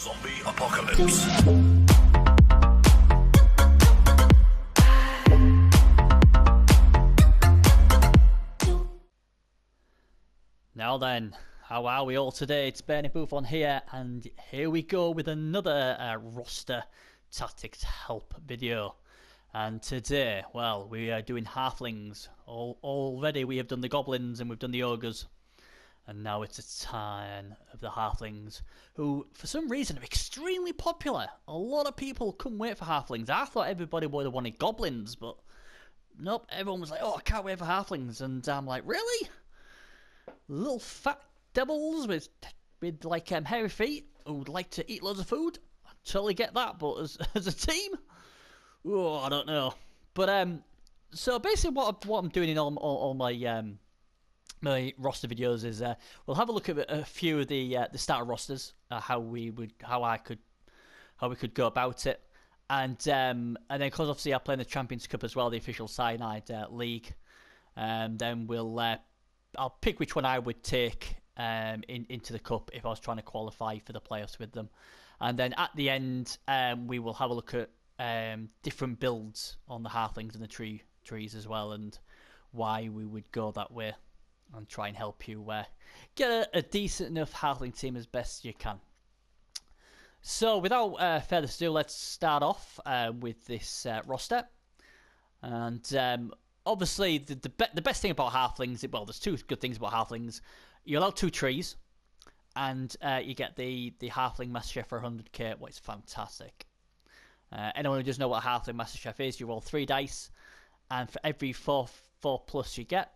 Zombie apocalypse. Now then, how are we all today? It's Bernie Booth on here, and here we go with another roster tactics help video. And today, well, we are doing halflings. Already we have done the goblins and we've done the ogres. And now it's a turn of the halflings, who for some reason are extremely popular. A lot of people couldn't wait for halflings. I thought everybody would have wanted goblins, but nope, everyone was like, oh, I can't wait for halflings. And I'm like, really? Little fat devils with like hairy feet who would like to eat loads of food? I totally get that, but as a team? Oh, I don't know. But so basically what I'm doing in all my my roster videos is we'll have a look at a few of the starter rosters, how we could go about it, and then because obviously I play in the Champions Cup as well, the official Cyanide League, and then I'll pick which one I would take into the cup if I was trying to qualify for the playoffs with them, and then at the end we will have a look at different builds on the halflings and the trees as well, and why we would go that way, and try and help you get a decent enough halfling team as best you can. So without further ado, let's start off with this roster. And obviously the best thing about halflings, well, there's two good things about halflings. You're allowed 2 trees, and you get the halfling master chef for 100k, which is fantastic. Anyone who doesn't know what a halfling master chef is, you roll 3 dice, and for every 4 plus you get,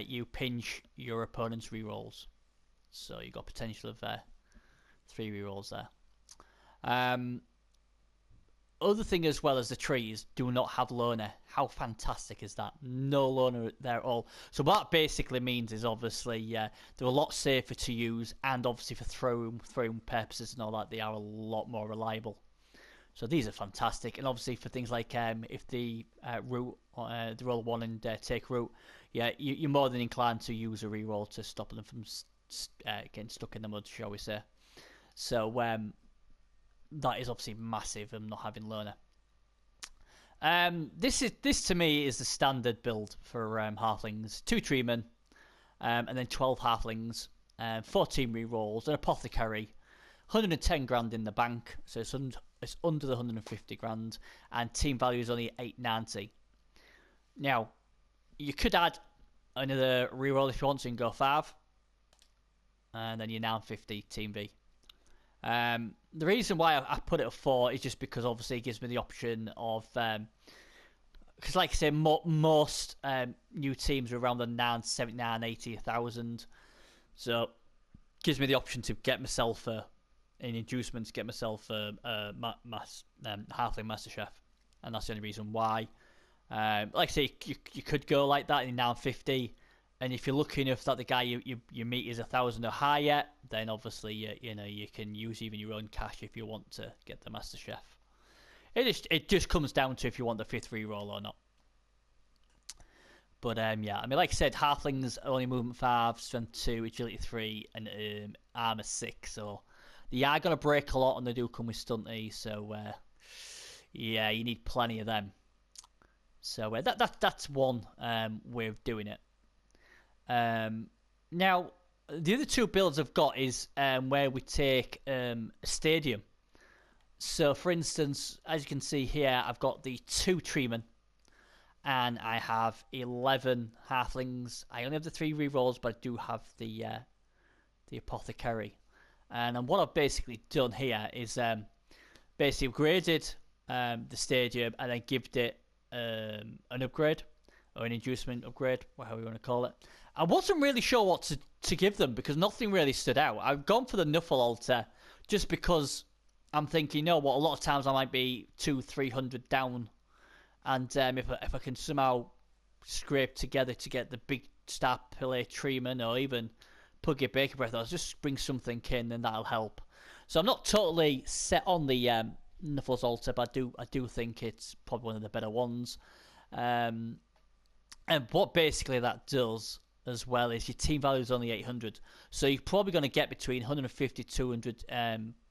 you pinch your opponent's rerolls. So you got potential of 3 rerolls there. Other thing as well as the trees do not have loner. How fantastic is that? No loner there at all. So what that basically means is obviously they're a lot safer to use, and obviously for throwing purposes and all that, they are a lot more reliable. So these are fantastic, and obviously for things like if the root, the roll 1 and take root, yeah, you're more than inclined to use a reroll to stop them from getting stuck in the mud, shall we say. So that is obviously massive, and not having learner. This to me is the standard build for halflings: 2 treemen, and then 12 halflings, 14 rerolls, an apothecary, 110 grand in the bank, so it's under the 150 grand, and team value is only 890. Now, you could add another reroll if you want to and go 5, and then you're now 50 team V. The reason why I put it at 4 is just because obviously it gives me the option of, because like I say, most new teams are around the 979, 80, 1,000, so it gives me the option to get myself in inducement, to get myself halfling master chef, and that's the only reason why. Like I say, you could go like that in 950, and if you're lucky enough that the guy you meet is 1,000 or higher, then obviously you can use even your own cash if you want to get the master chef. It just comes down to if you want the 5th reroll or not. But yeah, I mean, like I said, halflings only movement 5, strength 2, agility 3, and armor 6. So they are going to break a lot, and they do come with stunty. So yeah, you need plenty of them. So that's one way of doing it. Now, the other 2 builds I've got is where we take a stadium. So, for instance, as you can see here, I've got the 2 treemen, and I have 11 halflings. I only have the 3 rerolls, but I do have the apothecary. And what I've basically done here is basically upgraded the stadium, and then given it an upgrade, or an inducement upgrade, whatever you want to call it. I wasn't really sure what to give them, because nothing really stood out. I've gone for the Nuffle Altar just because I'm thinking, you know what, a lot of times I might be 200-300 down, and if I can somehow scrape together to get the big star pillar treeman, or even Puggy Baker Breath, I'll just bring something in, and that'll help. So I'm not totally set on the Nuffle's Altar, but I do think it's probably one of the better ones. And what basically that does as well is your team value is only 800, so you're probably going to get between 150 200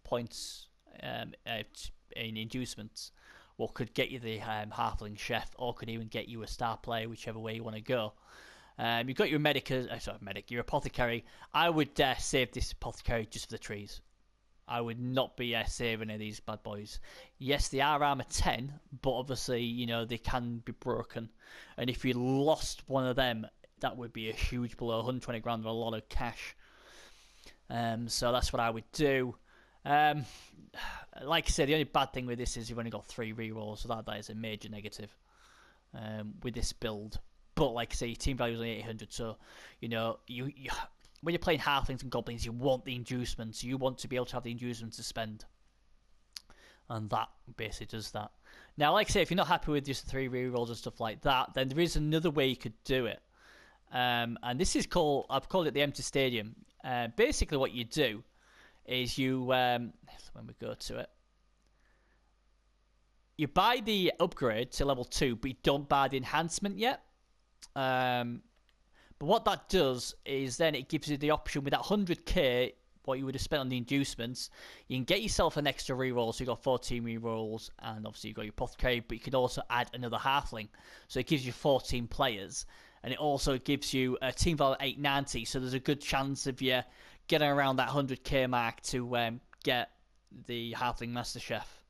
points in inducements, what could get you the halfling chef, or could even get you a star player, whichever way you want to go. You've got your your apothecary. I would save this apothecary just for the trees. I would not be saving any of these bad boys. Yes, they are armor 10, but obviously, you know, they can be broken. And if you lost one of them, that would be a huge blow. 120 grand, a lot of cash. So that's what I would do. Like I said, the only bad thing with this is you've only got 3 rerolls, so that is a major negative with this build. But like I say, your team value is only 800, so you know you when you're playing halflings and goblins, you want the inducements. You want to be able to have the inducements to spend, and that basically does that. Now, like I say, if you're not happy with just the 3 rerolls and stuff like that, then there is another way you could do it, and this is I've called it the empty stadium. Basically, what you do is you when we go to it, you buy the upgrade to level 2, but you don't buy the enhancement yet. But what that does is then it gives you the option with that 100k, what you would have spent on the inducements, you can get yourself an extra reroll. So you've got 14 rerolls, and obviously you've got your apothecary, but you can also add another halfling. So it gives you 14 players, and it also gives you a team value 890. So there's a good chance of you getting around that 100k mark to get the halfling master chef.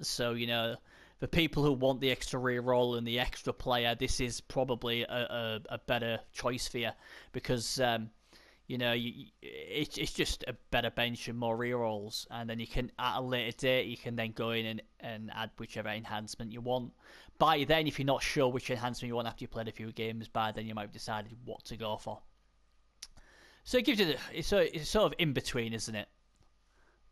So, you know, for people who want the extra reroll and the extra player, this is probably a better choice for you, because you know, it's just a better bench and more rerolls, and then you can, at a later date, you can then go in and add whichever enhancement you want. By then, if you're not sure which enhancement you want after you played a few games, by then you might have decided what to go for. So it gives you it's sort of in between, isn't it?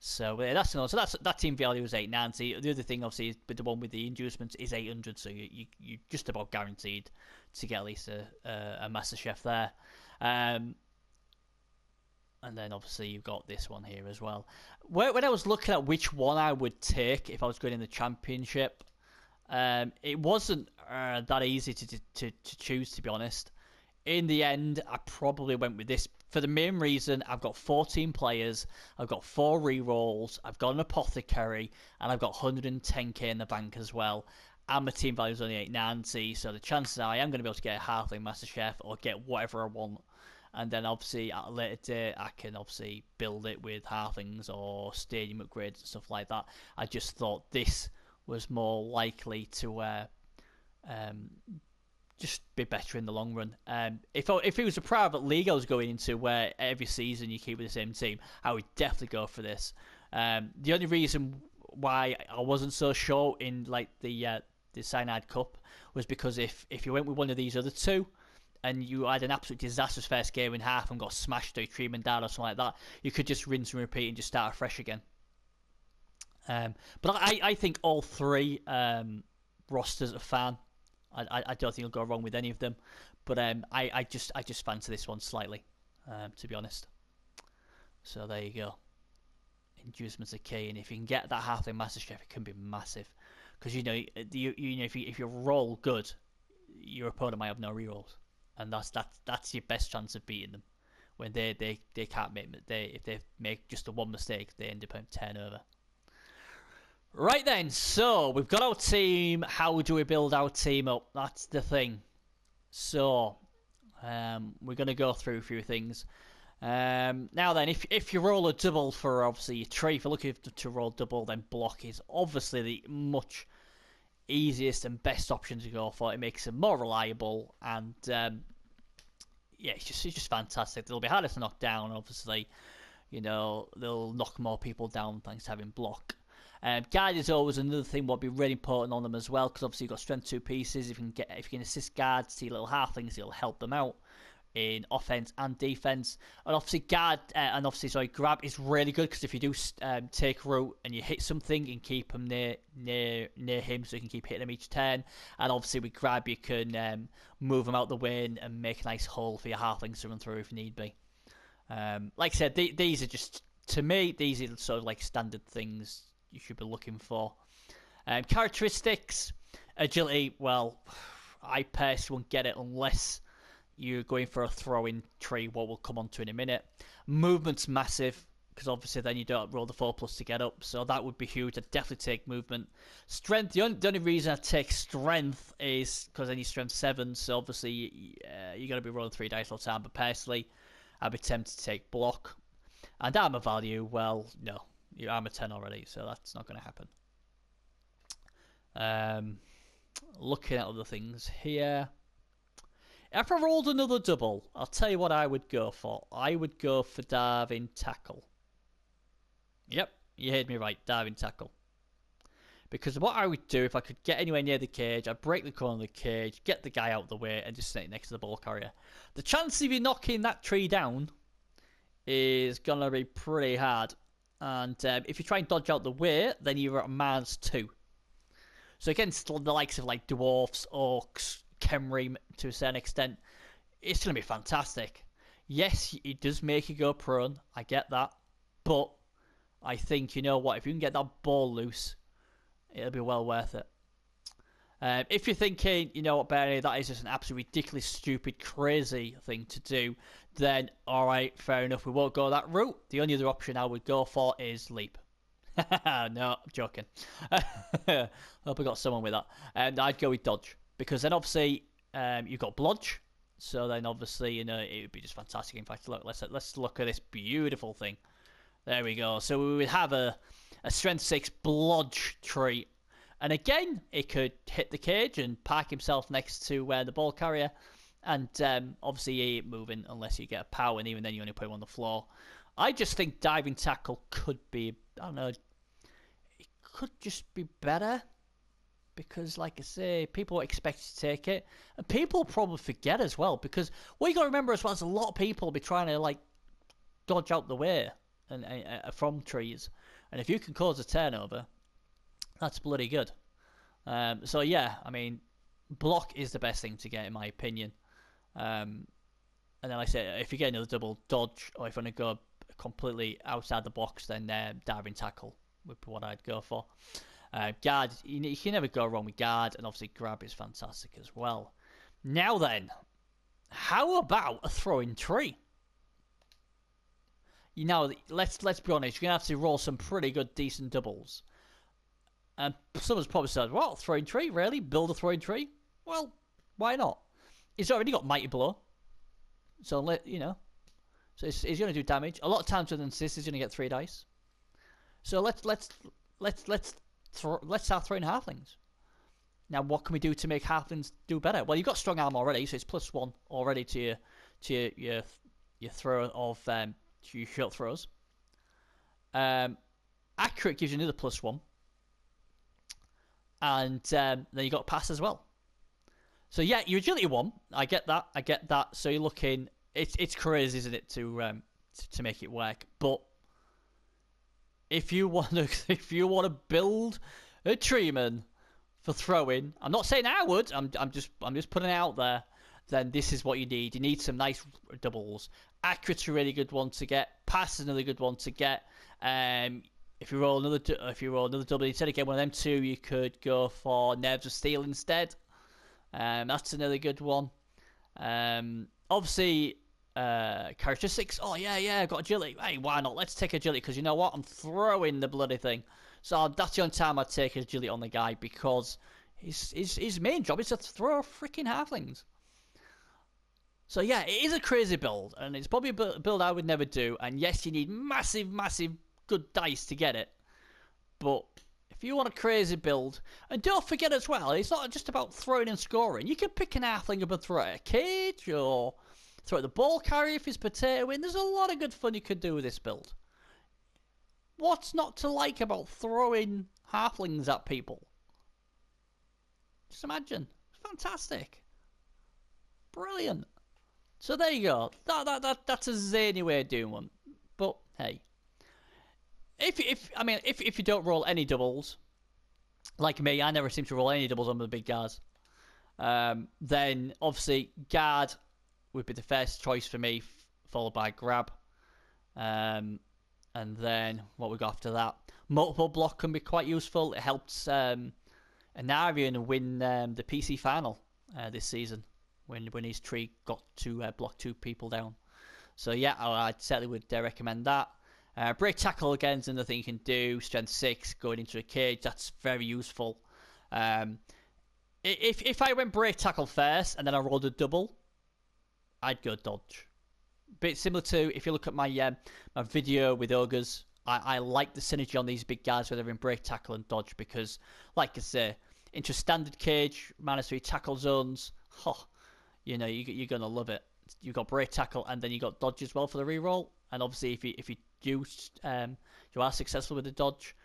So that's that team value is 890. The other thing, obviously, is the one with the inducements is 800. So you're just about guaranteed to get at least a master chef there. And then obviously you've got this one here as well. When I was looking at which one I would take if I was going in the championship, it wasn't that easy to choose, to be honest. In the end, I probably went with this for the main reason I've got 14 players, I've got 4 rerolls, I've got an apothecary, and I've got 110k in the bank as well. And my team value is only 890, so the chances are I am going to be able to get a halfling master chef or get whatever I want. And then obviously at a later date I can obviously build it with halflings or stadium upgrades and stuff like that. I just thought this was more likely to just be better in the long run. If it was a private league I was going into where every season you keep with the same team, I would definitely go for this. The only reason why I wasn't so sure in like the Cyanide Cup was because if you went with one of these other two and you had an absolute disastrous first game in half and got smashed through treatment down or something like that, you could just rinse and repeat and just start afresh again. But I think all 3 rosters are fine. I don't think you'll go wrong with any of them, but I just fancy this one slightly, to be honest. So there you go. Inducements are key, and if you can get that halfling master chef, it can be massive, because you know if you roll good, your opponent might have no rerolls, and that's your best chance of beating them. When they can't make if they make just the one mistake, they end up on turnover. Right then, so we've got our team. How do we build our team up? That's the thing. So we're going to go through a few things. Now then, if you roll a double for obviously your tree, if you're looking to roll double, then block is obviously the much easiest and best option to go for. It makes it more reliable, and yeah, it's just fantastic. They'll be harder to knock down, obviously. You know, they'll knock more people down thanks to having block. Guard is always another thing what will be really important on them as well, because obviously you've got strength 2 pieces. If you can assist guards to your little halflings, it'll help them out in offense and defense. And obviously grab is really good, because if you do take root and you hit something, you can keep them near him, so you can keep hitting him each turn. And obviously with grab you can move them out the way and make a nice hole for your halflings to run through if need be. Like I said, these are just, to me, these are sort of like standard things you should be looking for. Characteristics, agility, well, I personally won't get it unless you're going for a throwing tree, what we'll come on to in a minute. Movement's massive, because obviously then you don't roll the 4+ to get up, so that would be huge. I'd definitely take movement. Strength, the only reason I take strength is because I need strength 7, so obviously you're going to be rolling 3 dice all the time, but personally I'd be tempted to take block. And armor value, well, no, you're armor 10 already, so that's not going to happen. Looking at other things here. If I rolled another double, I'll tell you what I would go for. I would go for diving tackle. Yep, you heard me right, diving tackle. Because what I would do if I could get anywhere near the cage, I'd break the corner of the cage, get the guy out of the way, and just sit next to the ball carrier. The chance of you knocking that tree down is going to be pretty hard. And if you try and dodge out the way, then you're at -2. So against the likes of like dwarfs, orcs, Khemri to a certain extent, it's going to be fantastic. Yes, it does make you go prone, I get that, but I think, you know what, if you can get that ball loose, it'll be well worth it. If you're thinking, you know what, Barry, that is just an absolutely ridiculous, stupid, crazy thing to do, then alright, fair enough, we won't go that route. The only other option I would go for is leap. No, I'm joking. Hope I got someone with that. And I'd go with dodge. Because then obviously you've got blodge, so then obviously, you know, it would be just fantastic. In fact, look, let's look at this beautiful thing. There we go. So we would have a strength 6 blodge tree, and again it could hit the cage and park himself next to the ball carrier, and obviously he ain't moving unless you get a power, and even then you only put him on the floor. I just think diving tackle could be, I don't know, it could just be better. Because, like I say, people expect to take it. And people probably forget as well. Because what you got to remember as well is a lot of people will be trying to, like, dodge out the way and from trees. And if you can cause a turnover, that's bloody good. So, yeah, I mean, block is the best thing to get, in my opinion. And then, like I say, if you get another double dodge, or if you want to go completely outside the box, then diving tackle would be what I'd go for. Guard, you can never go wrong with guard, and obviously grab is fantastic as well. Now then, how about a throwing tree? You know, let's be honest, you're going to have to roll some pretty good, decent doubles. And someone's probably said, well, throwing tree, really? Build a throwing tree? Well, why not? He's already got Mighty Blow. So, you know, so he's going to do damage. A lot of times with an assist, he's going to get 3 dice. So let's start throwing halflings. Now, what can we do to make halflings do better? Well, you've got strong arm already, so it's +1 already to your throw of your short throws. Accurate gives you another +1, and then you got pass as well. So yeah, your agility 1. I get that. So you're looking. It's crazy, isn't it, to make it work? But if you want to build a treeman for throwing, I'm not saying I would. I'm just putting it out there. Then this is what you need. You need some nice doubles. Accurate's a really good one to get. Pass is another good one to get. If you roll another double, instead of getting one of them 2, you could go for Nerves of Steel instead. That's another good one. Obviously. Characteristics. Oh yeah, I've got agility. Hey, why not? Let's take agility, because you know what? I'm throwing the bloody thing. So that's the only time I'd take agility on the guy, because his main job is to throw freaking halflings. So yeah, it is a crazy build, and it's probably a build I would never do. And yes, you need massive good dice to get it. But if you want a crazy build, and don't forget as well, it's not just about throwing and scoring. You can pick an halfling up and throw it at a cage, or throw at the ball carrier if it's potato in. There's a lot of good fun you could do with this build. What's not to like about throwing halflings at people? Just imagine. It's fantastic. Brilliant. So there you go. That's a zany way of doing one. But hey, if you don't roll any doubles, like me, I never seem to roll any doubles on the big guards. Then obviously guard would be the first choice for me, followed by grab. And then what we got after that? Multiple block can be quite useful. It helps Anarian win the PC final this season when his tree got to block 2 people down. So yeah, I certainly would recommend that. Break tackle again is another thing you can do. Strength 6 going into a cage, that's very useful. If I went break tackle first and then I rolled a double, I'd go dodge. Bit similar to if you look at my my video with ogres. I like the synergy on these big guys where they're in break tackle and dodge because, like I say, into a standard cage, -3 tackle zones. You know you're gonna love it. You've got break tackle and then you got dodge as well for the reroll. And obviously, if you do you are successful with the dodge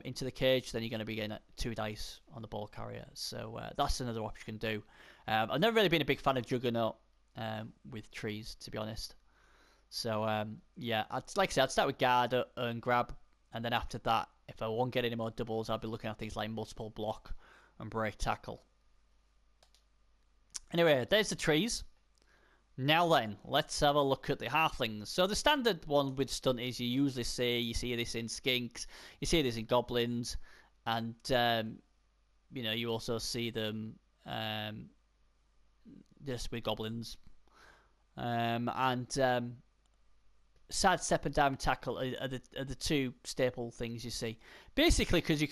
into the cage, then you're going to be getting 2 dice on the ball carrier. So that's another option you can do. I've never really been a big fan of Juggernaut with trees, to be honest. So yeah, like I said, I'd start with guard and grab, and then after that, if I won't get any more doubles, I'll be looking at things like multiple block and break tackle. Anyway, there's the trees. Now then, let's have a look at the halflings. So the standard one with stunties you usually see, you see this in skinks, you see this in goblins, and you know, you also see them just with goblins. Sidestep and diving tackle are the 2 staple things you see. Basically, because you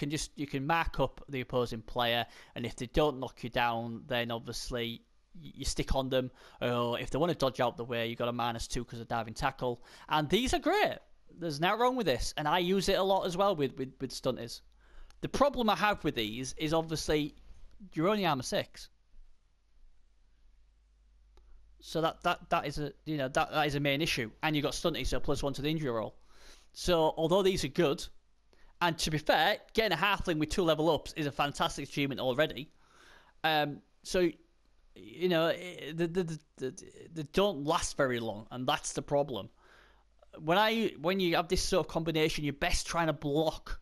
can mark up the opposing player, and if they don't knock you down, then obviously you stick on them, or if they want to dodge out the way, you got a -2 because of diving tackle, and these are great. There's nothing wrong with this, and I use it a lot as well with stunties. The problem I have with these is obviously you're only armor 6, so that is that is a main issue, and you got stunties, so +1 to the injury roll. So although these are good, and to be fair, getting a halfling with 2 level ups is a fantastic achievement already. So you know, they don't last very long, and that's the problem. When you have this sort of combination, you're best trying to block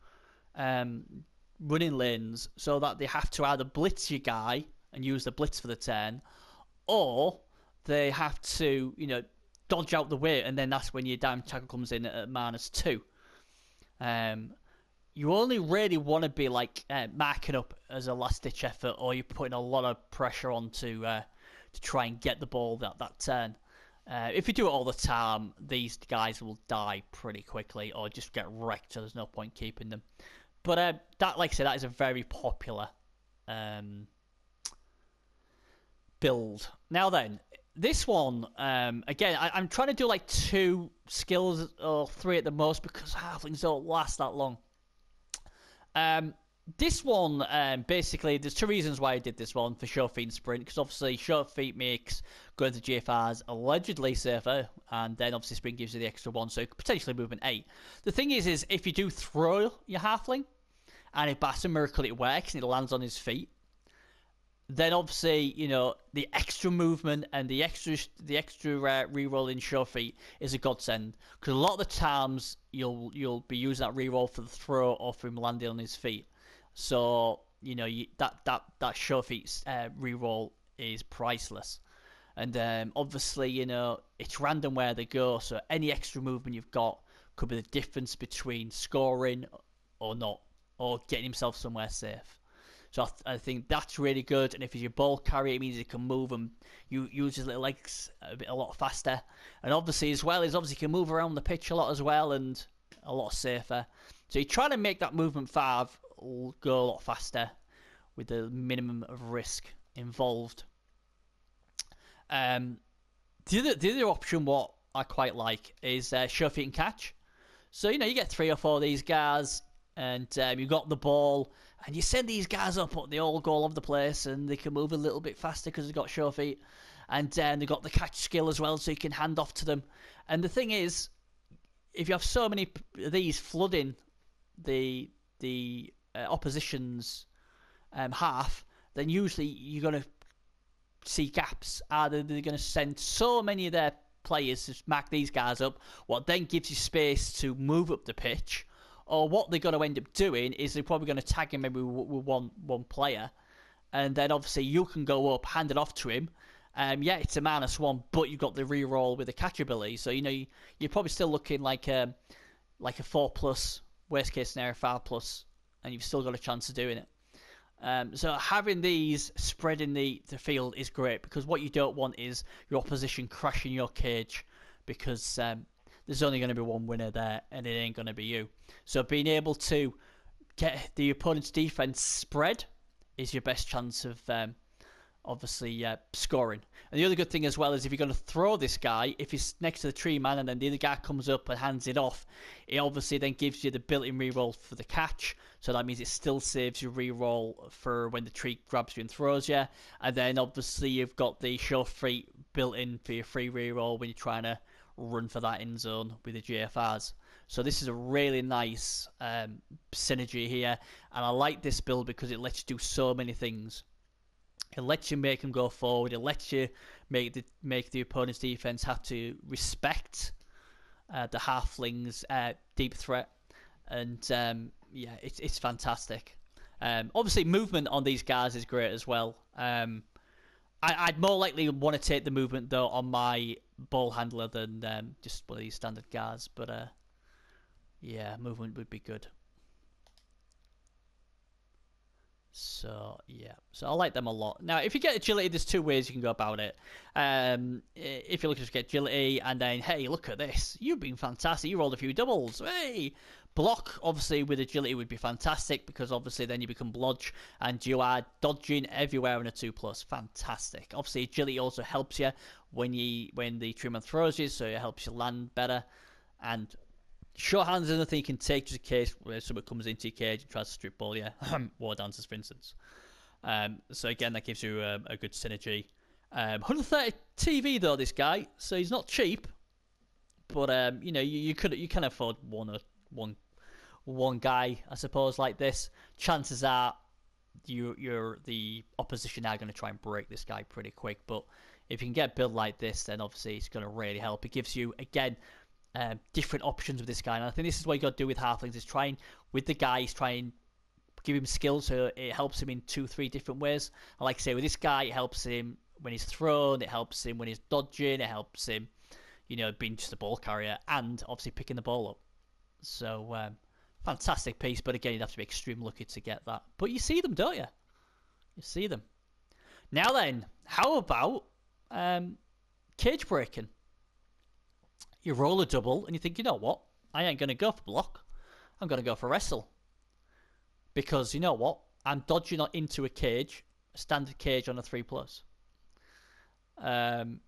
running lanes so that they have to either blitz your guy and use the blitz for the turn, or they have to, you know, dodge out the way, and then that's when your diving tackle comes in at -2. You only really want to be like marking up as a last-ditch effort, or you're putting a lot of pressure on to try and get the ball that turn. If you do it all the time, these guys will die pretty quickly, or just get wrecked, so there's no point keeping them. But that, like I said, that is a very popular build. Now then, this one, again, I'm trying to do like 2 skills or 3 at the most because halflings don't last that long. This one, basically, there's 2 reasons why I did this one for short feet and sprint, because obviously short feet makes going to GFRs allegedly safer, and then obviously sprint gives you the extra 1, so potentially movement 8. The thing is if you do throw your halfling, and if by some miracle it works and it lands on his feet, then obviously, you know, the extra movement and the extra reroll in short feet is a godsend, because a lot of the times you'll be using that reroll for the throw or for him landing on his feet. So you know that short feet reroll is priceless, and obviously, you know, it's random where they go. So any extra movement you've got could be the difference between scoring or not, or getting himself somewhere safe. So I think that's really good. And if he's your ball carrier, it means he can move and use his little legs a lot faster. And obviously, as well, he can move around the pitch a lot as well, and a lot safer. So you're trying to make that movement 5 go a lot faster with the minimum of risk involved. The other option, what I quite like, is show feet and catch. So, you know, you get 3 or 4 of these guys, and you got the ball, and you send these guys up, but they all go all over the place, and they can move a little bit faster because they've got sure feet, and they've got the catch skill as well, so you can hand off to them. And the thing is, if you have so many of these flooding the opposition's half, then usually you're going to see gaps. Either they're going to send so many of their players to mark these guys up, what then gives you space to move up the pitch, or what they're going to end up doing is they're probably going to tag him maybe with one player, and then obviously you can go up, hand it off to him. Yeah, it's a -1, but you've got the reroll with the catch ability, so you know you're probably still looking like a 4+, worst case scenario 5+, and you've still got a chance of doing it. So having these spreading the field is great, because what you don't want is your opposition crashing your cage, because there's only going to be one winner there, and it ain't going to be you. So being able to get the opponent's defense spread is your best chance of obviously scoring. And the other good thing as well is if you're going to throw this guy, if he's next to the tree man and then the other guy comes up and hands it off, it obviously then gives you the built-in reroll for the catch. So that means it still saves your reroll for when the tree grabs you and throws you. And then obviously you've got the show free built in for your free reroll when you're trying to run for that end zone with the GFRs. So this is a really nice synergy here, and I like this build because it lets you do so many things. It lets you make them go forward. It lets you make the opponent's defense have to respect the halflings' deep threat, and yeah, it's fantastic. Obviously, movement on these guys is great as well. I'd more likely want to take the movement though on my ball handler than just one of these standard guards, but yeah, movement would be good. So yeah, so I like them a lot. Now, if you get agility, there's two ways you can go about it. If you're looking to get agility, and then hey, look at this, you've been fantastic. You rolled a few doubles. Hey, block obviously with agility would be fantastic because obviously then you become blodge and you are dodging everywhere in a 2+. Fantastic. Obviously, agility also helps you when the trimmer throws you, so it helps you land better. And short hands is anything you can take just in case where someone comes into your cage and tries to strip ball you. War dancers, for instance. So again, that gives you a good synergy. 130 TV though, this guy, so he's not cheap. But you know, you can afford one guy, I suppose, like this. Chances are the opposition are going to try and break this guy pretty quick. But if you can get built like this, then obviously it's going to really help. It gives you again different options with this guy, and I think this is what you got to do with halflings: is try and give him skills so it helps him in 2-3 different ways. And like I say, with this guy, it helps him when he's thrown, it helps him when he's dodging, it helps him, you know, being just a ball carrier, and obviously picking the ball up. So fantastic piece, but again, you'd have to be extremely lucky to get that. But you see them, don't you? You see them. Now then, how about cage breaking? You roll a double and you think, you know what? I ain't going to go for block. I'm going to go for wrestle. Because, you know what? I'm dodging into a cage, a standard cage on a 3+.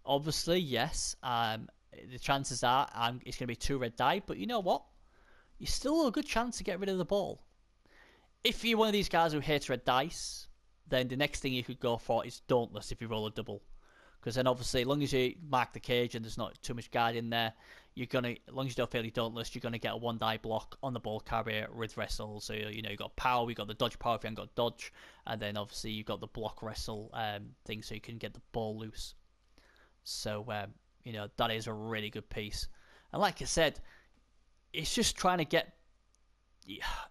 Obviously, yes. The chances are it's going to be 2 red die. But you know what? You still have a good chance to get rid of the ball. If you're one of these guys who hates red dice, then the next thing you could go for is Dauntless if you roll a double. Because then obviously, as long as you mark the cage and there's not too much guard in there, as long as you don't fail your Dauntless, you're gonna get a 1-die block on the ball carrier with wrestle. So you know you got power, you got the dodge power if you haven't got dodge, and then obviously you got the block wrestle thing, so you can get the ball loose. So you know that is a really good piece. And like I said, it's just trying to get.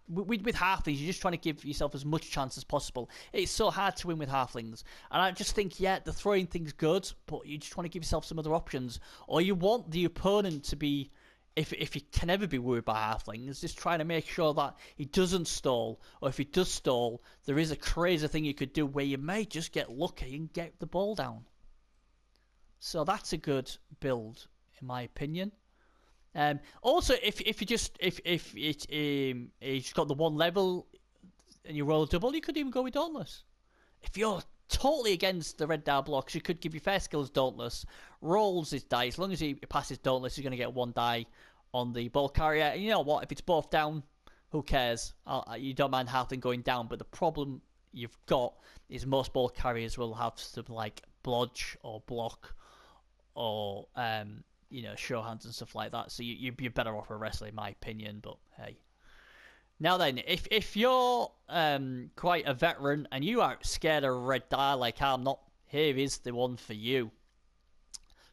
With halflings, you're just trying to give yourself as much chance as possible. It's so hard to win with halflings, and I just think, yeah, the throwing thing's good, but you just want to give yourself some other options, or you want the opponent to be, if he can ever be worried by halflings, just trying to make sure that he doesn't stall, or if he does stall, there is a crazy thing you could do where you may just get lucky and get the ball down. So that's a good build, in my opinion. Also, if it's got the 1 level and you roll a double, you could even go with Dauntless. If you're totally against the red die blocks, you could give your first skills Dauntless, rolls his die. As long as he passes Dauntless, he's going to get 1 die on the ball carrier. And you know what? If it's both down, who cares? You don't mind halfling going down, but the problem you've got is most ball carriers will have something like blodge or block or you know, show hands and stuff like that. So you're better off a wrestler, in my opinion. But hey, now then, if you're quite a veteran and you aren't scared of red die like I'm not, here is the one for you.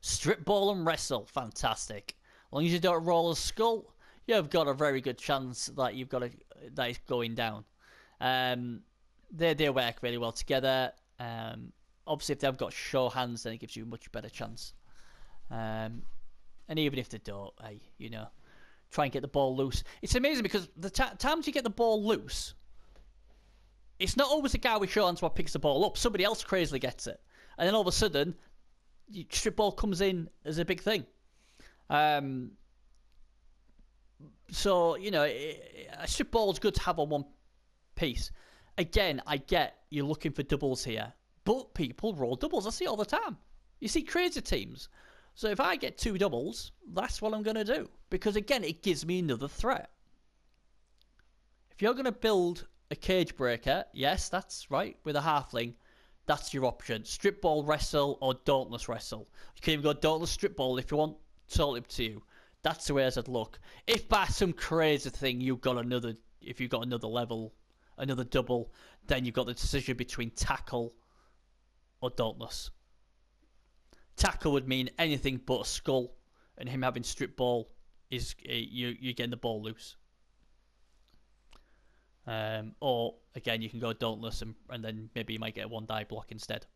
Strip ball and wrestle, fantastic. As long as you don't roll a skull, you've got a very good chance that that it's going down. They work really well together. Obviously, if they've got show hands, then it gives you a much better chance. And even if they don't, hey, you know, try and get the ball loose. It's amazing because the times you get the ball loose, it's not always the guy with show hands what picks the ball up. Somebody else crazily gets it. And then all of a sudden, strip ball comes in as a big thing. So, you know, a strip ball is good to have on one piece. Again, I get you're looking for doubles here, but people roll doubles. I see it all the time. You see crazy teams. So if I get 2 doubles, that's what I'm going to do. Because again, it gives me another threat. If you're going to build a cage breaker, yes, that's right, with a halfling, that's your option. Strip ball wrestle or dauntless wrestle. You can even go dauntless strip ball if you want, totally up to you. That's the way I'd look. If by some crazy thing you've got another, if you've got another level, another double, then you've got the decision between tackle or dauntless. Tackle would mean anything but a skull, and him having strip ball is you're getting the ball loose. Or again, you can go dauntless and then maybe you might get a 1 die block instead.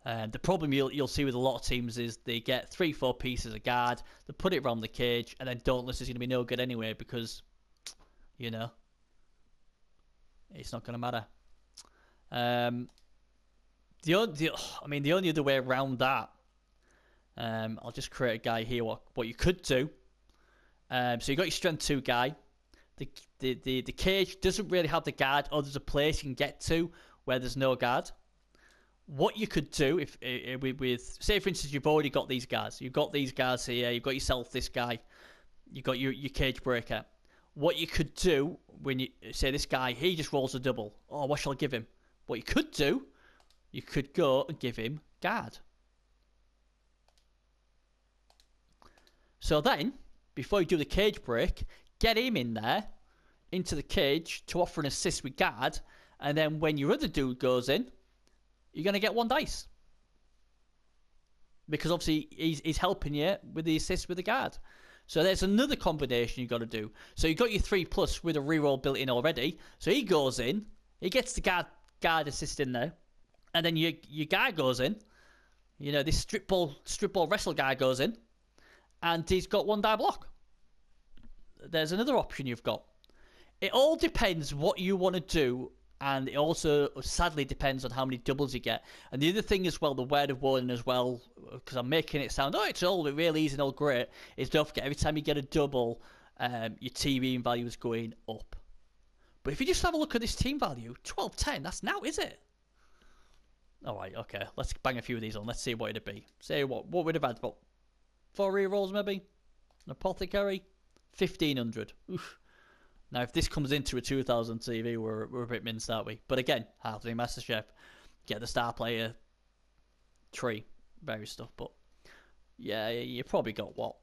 The problem you'll see with a lot of teams is they get 3-4 pieces of guard, they put it around the cage, and then dauntless is going to be no good anyway because, you know, it's not going to matter. The only other way around that, I'll just create a guy here. What you could do, so you got your strength 2 guy. The cage doesn't really have the guard, or there's a place you can get to where there's no guard. What you could do if with say for instance you've already got these guys, you've got these guys here, you've got yourself this guy, you've got your cage breaker. What you could do when you say this guy, he just rolls a double. Oh, what shall I give him? What you could do, you could go and give him guard. So then, before you do the cage break, get him in there, into the cage to offer an assist with guard, and then when your other dude goes in, you're going to get 1 dice. Because obviously he's helping you with the assist with the guard. So there's another combination you've got to do. So you've got your 3+ with a reroll built in already. So he goes in, he gets the guard assist in there, and then your guy goes in. You know, this strip ball wrestle guy goes in, and he's got 1 die block. There's another option you've got. It all depends what you want to do, and it also sadly depends on how many doubles you get. And the other thing as well, the word of warning as well, because I'm making it sound, it's all really easy and all great, is don't forget every time you get a double, your team value is going up. But if you just have a look at this team value, 1210, that's now, is it? Alright, okay, let's bang a few of these on. Let's see what it'd be. Say what would have had, about 4 rerolls maybe? An apothecary? 1500. Oof. Now, if this comes into a 2000 TV, we're a bit minced, aren't we? But again, Halfling Master Chef, get the star player tree, various stuff. But yeah, you probably got what?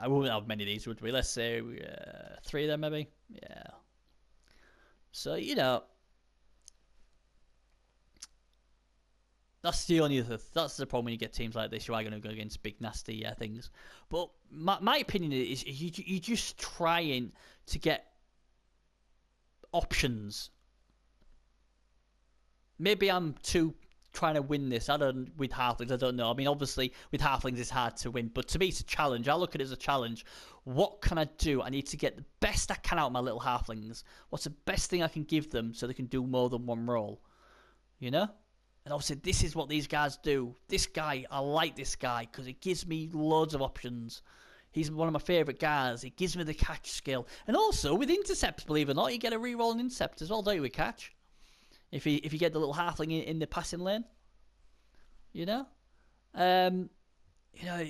I wouldn't have many of these, would we? Let's say 3 of them, maybe. Yeah. So you know, that's the problem when you get teams like this. You are going to go against big nasty things. But my opinion is you just trying to get options. Maybe I'm too trying to win this. With halflings, I don't know. I mean, obviously with halflings it's hard to win, but to me it's a challenge. I look at it as a challenge. What can I do? I need to get the best I can out of my little halflings. What's the best thing I can give them so they can do more than 1 roll? You know? And obviously this is what these guys do. This guy, I like this guy because it gives me loads of options. He's one of my favourite guys. It gives me the catch skill. And also, with intercepts, believe it or not, you get a reroll on intercept as well, don't you, with catch? If you get the little halfling in the passing lane. You know? You know,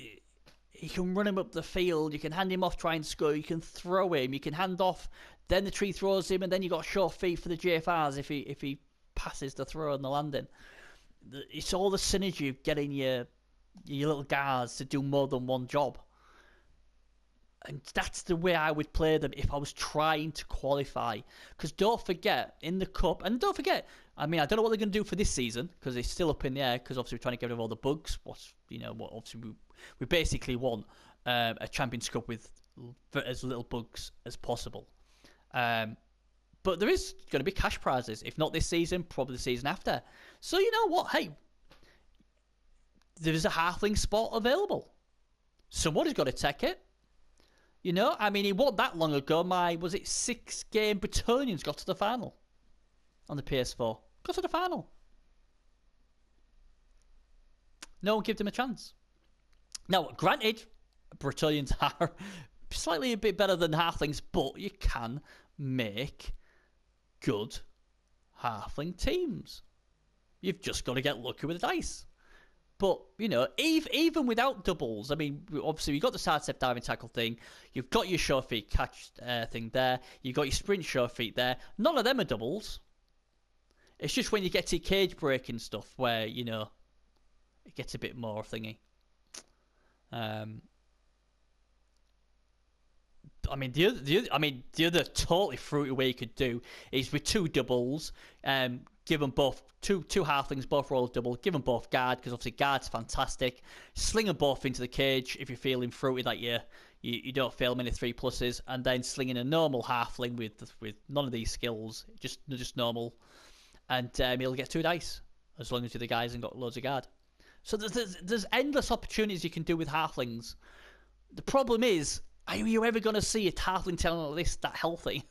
you can run him up the field. You can hand him off, try and score. You can throw him. You can hand off. Then the tree throws him, and then you got short feet for the JFRs if he passes the throw and the landing. It's all the synergy of getting your little guards to do more than 1 job. And that's the way I would play them if I was trying to qualify. Because don't forget, in the cup, and don't forget, I mean, I don't know what they're going to do for this season, because it's still up in the air, because obviously we're trying to get rid of all the bugs. Obviously we basically want a Champions Cup with as little bugs as possible. But there is going to be cash prizes. If not this season, probably the season after. So you know what? Hey, there's a halfling spot available. Somebody's got to take it. You know, I mean, it wasn't that long ago. Was it 6-game Bretonians got to the final on the PS4? Got to the final. No one gave them a chance. Now, granted, Bretonians are slightly a bit better than halflings, but you can make good halfling teams. You've just got to get lucky with the dice. But, you know, even without doubles, I mean, obviously you've got the sidestep diving tackle thing, you've got your sure feet catch thing there, you've got your sprint sure feet there. None of them are doubles. It's just when you get to cage breaking stuff where, you know, it gets a bit more thingy. I mean, the other totally fruity way you could do is with 2 doubles, give them both two halflings, both roll a double, give them both guard, because obviously guard's fantastic. Sling them both into the cage if you're feeling fruity that you don't fail many 3+s, and then sling in a normal halfling with none of these skills, just normal, and he'll get 2 dice as long as you're the guys and got loads of guard. So there's endless opportunities you can do with halflings. The problem is, are you ever going to see a halfling talent like this that healthy?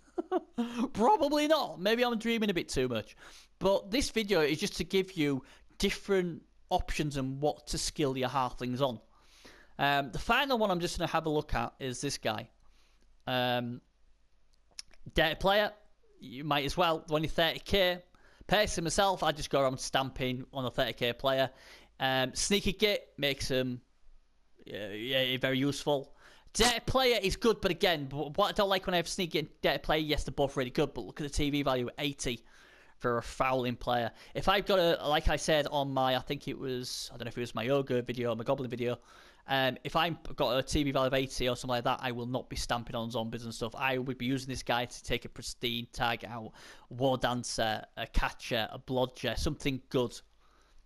Probably not. Maybe I'm dreaming a bit too much. But this video is just to give you different options and what to skill your halflings on. The final one I'm just going to have a look at is this guy. Data player, you might as well. When you're 30k, personally myself, I just go around stamping on a 30k player. Sneaky git makes him very useful. Data player is good, but again, what I don't like when I have sneaky and data player, yes, they're both really good, but look at the TV value at 80 for a fouling player. If I've got a, like I said on my, I think it was, I don't know if it was my ogre video or my goblin video, if I've got a TV value of 80 or something like that, I will not be stamping on zombies and stuff. I would be using this guy to take a pristine target out, war dancer, a catcher, a blodger, something good.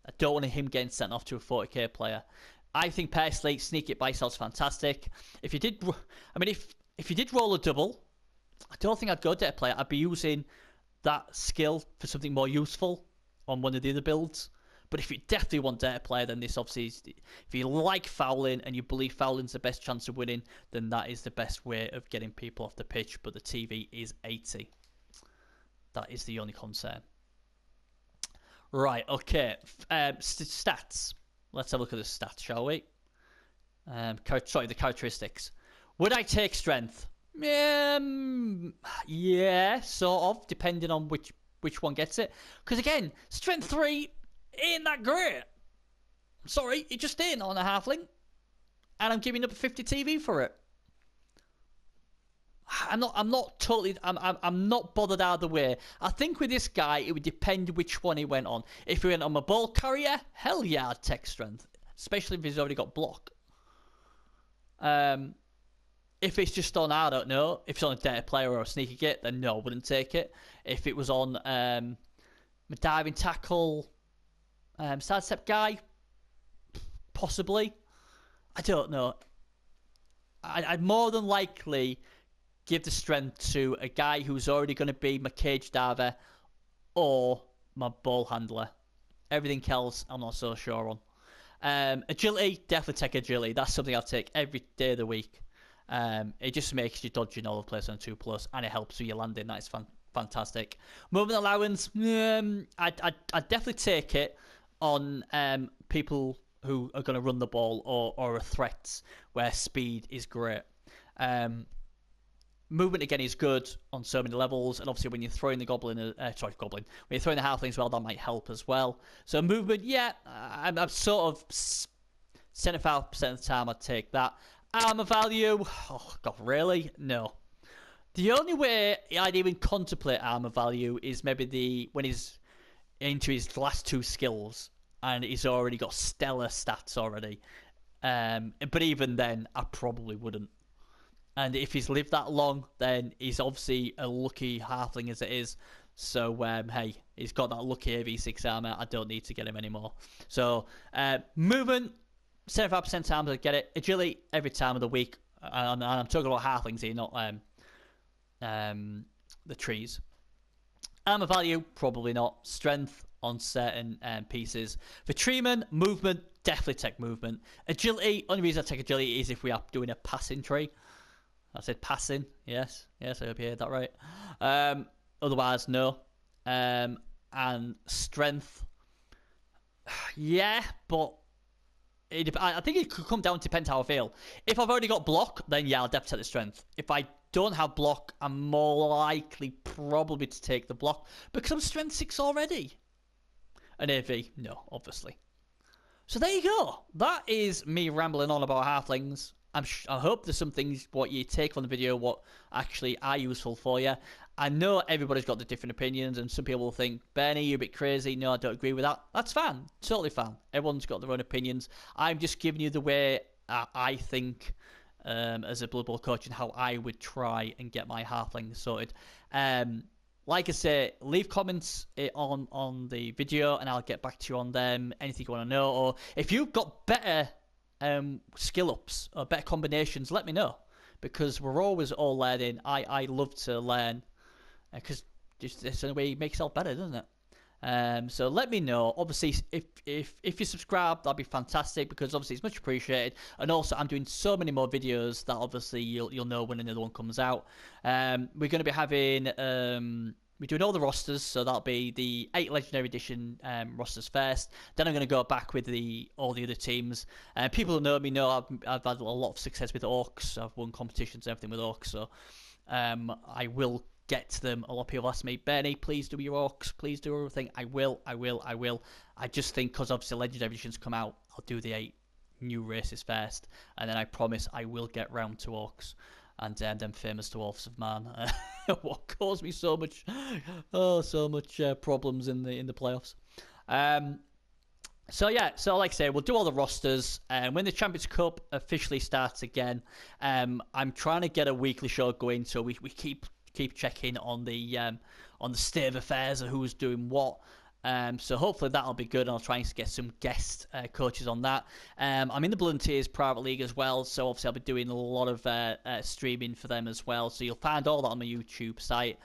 I don't want him getting sent off to a 40k player. I think personally, sneak it by yourself's fantastic. If you did, I mean, if you did roll a double, I don't think I'd go data player. I'd be using that skill for something more useful on one of the other builds. But if you definitely want data player, then this obviously is, if you like fouling and you believe fouling's the best chance of winning, then that is the best way of getting people off the pitch. But the TV is 80. That is the only concern. Right, okay. Stats. Let's have a look at the stats, shall we? Sorry, the characteristics. Would I take strength? Yeah, sort of, depending on which one gets it. Because again, strength 3 ain't that great. Sorry, it just ain't on a halfling. And I'm giving up a 50 TV for it. I'm not bothered either way. I think with this guy, it would depend which one he went on. If he went on my ball carrier, hell yeah, I'd take strength. Especially if he's already got block. If it's just on, I don't know, if it's on a data player or a sneaky git, then no, I wouldn't take it. If it was on my diving tackle, sidestep guy, possibly. I don't know. I'd more than likely give the strength to a guy who's already going to be my cage diver or my ball handler. Everything else, I'm not so sure on. Agility, definitely take agility. That's something I'll take every day of the week. It just makes you dodging all the players on 2+, and it helps with your landing. That is fantastic. Movement allowance, I'd definitely take it on people who are going to run the ball or are threats where speed is great. Movement again is good on so many levels, and obviously when you're throwing the goblin, when you're throwing the halflings as well, that might help as well. So movement, yeah, I'm sort of 75% of the time I'd take that. Armor value, oh god, really? No. The only way I'd even contemplate armor value is maybe when he's into his last 2 skills and he's already got stellar stats already. But even then, I probably wouldn't. And if he's lived that long, then he's obviously a lucky halfling as it is. So, hey, he's got that lucky AV6 armor. I don't need to get him anymore. So, movement, 75% times I get it. Agility, every time of the week. And I'm talking about halflings here, not the trees. Armor value, probably not. Strength on certain pieces. For treeman, movement, definitely take movement. Agility, only reason I take agility is if we are doing a passing tree. I said passing, yes, I hope you heard that right. Otherwise, no. And strength, yeah, but I think it could come down to depend how I feel. If I've already got block, then yeah, I'll definitely take the strength. If I don't have block, I'm more likely probably to take the block because I'm strength 6 already. An AV, no, obviously. So there you go. That is me rambling on about halflings. I hope there's some things what you take from the video what actually are useful for you. I know everybody's got the different opinions, and some people will think, Bernie, you're a bit crazy. No, I don't agree with that. That's fine. Totally fine. Everyone's got their own opinions. I'm just giving you the way I think as a Blood Bowl coach and how I would try and get my halflings sorted. Like I say, leave comments on the video and I'll get back to you on them. Anything you want to know, or if you've got better skill ups or better combinations, let me know, because we're always all learning. I love to learn because it's in a way it makes yourself better, doesn't it? So let me know. Obviously, if you subscribe, that'd be fantastic, because obviously it's much appreciated. And also, I'm doing so many more videos that obviously you'll know when another one comes out. We're going to be having we're doing all the rosters, so that'll be the 8 Legendary Edition rosters first. Then I'm going to go back with all the other teams. People who know me know I've had a lot of success with Orcs. I've won competitions and everything with Orcs, so I will get to them. A lot of people ask me, Bernie, please do your Orcs, please do everything. I will. I just think because obviously Legendary Editions come out, I'll do the 8 new races first, and then I promise I will get round to Orcs and them famous dwarfs of man. What caused me so much problems in the playoffs. So yeah, so like I say, we'll do all the rosters, and when the Champions Cup officially starts again, I'm trying to get a weekly show going, so we keep checking on the state of affairs of who's doing what. So hopefully that'll be good, and I'll try and get some guest coaches on that. I'm in the Volunteers Private League as well, so obviously I'll be doing a lot of streaming for them as well. So you'll find all that on my YouTube site.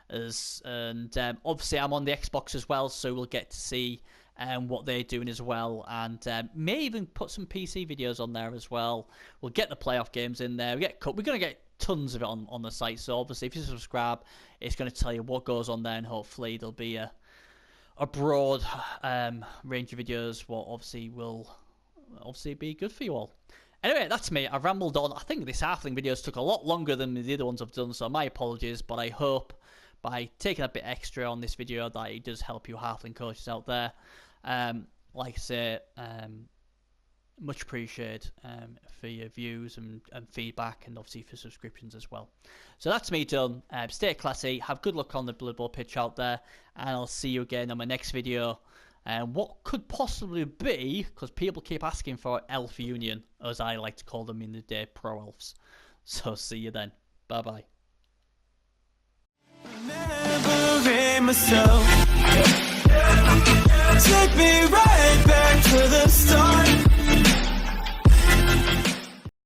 And obviously I'm on the Xbox as well, so we'll get to see what they're doing as well, and may even put some PC videos on there as well. We'll get the playoff games in there. We're going to get tons of it on the site, so obviously if you subscribe, it's going to tell you what goes on there, and hopefully there'll be a broad range of videos, what obviously will be good for you all. Anyway, that's me. I've rambled on. I think this halfling videos took a lot longer than the other ones I've done, so my apologies, but I hope by taking a bit extra on this video that it does help you halfling coaches out there. Like I say, much appreciated for your views and feedback, and obviously for subscriptions as well. So that's me done. Stay classy, have good luck on the Blood Bowl pitch out there, and I'll see you again on my next video. And what could possibly be, because people keep asking for Elf Union, as I like to call them in the day, Pro Elves. So see you then. Bye bye.